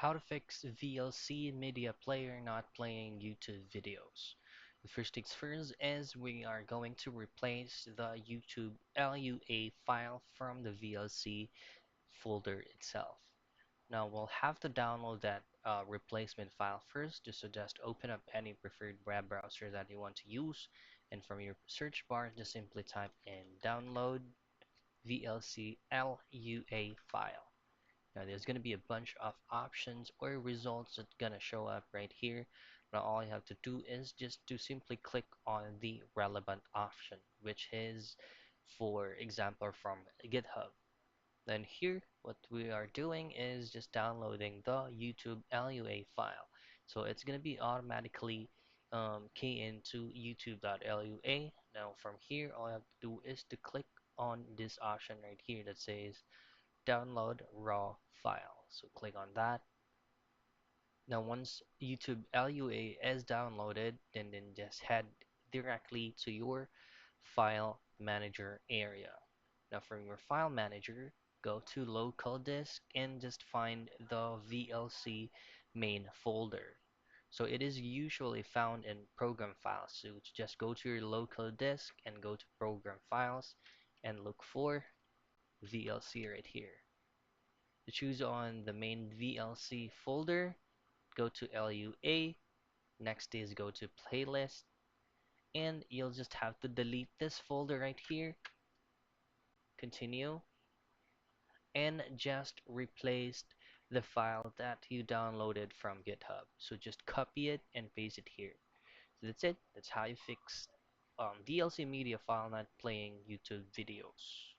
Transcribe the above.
How to fix VLC Media Player not playing YouTube videos. The first things first is we are going to replace the YouTube LUA file from the VLC folder itself. Now we'll have to download that replacement file first, just open up any preferred web browser that you want to use, and from your search bar just simply type in download VLC LUA file. Now there's going to be a bunch of options or results that's going to show up right here. Now all you have to do is just to simply click on the relevant option, which is, for example, from GitHub. Then here, what we are doing is just downloading the YouTube LUA file. So it's going to be automatically key into youtube.lua. Now from here, all you have to do is to click on this option right here that says download raw file. So click on that. Now once YouTube LUA is downloaded, then just head directly to your file manager area. Now from your file manager, go to local disk and just find the VLC main folder. So it is usually found in program files. So just go to your local disk and go to program files and look for VLC right here. To choose on the main VLC folder, go to LUA, next is go to playlist, and you'll just have to delete this folder right here, continue, and just replace the file that you downloaded from GitHub. So just copy it and paste it here. So that's it. That's how you fix VLC media file not playing YouTube videos.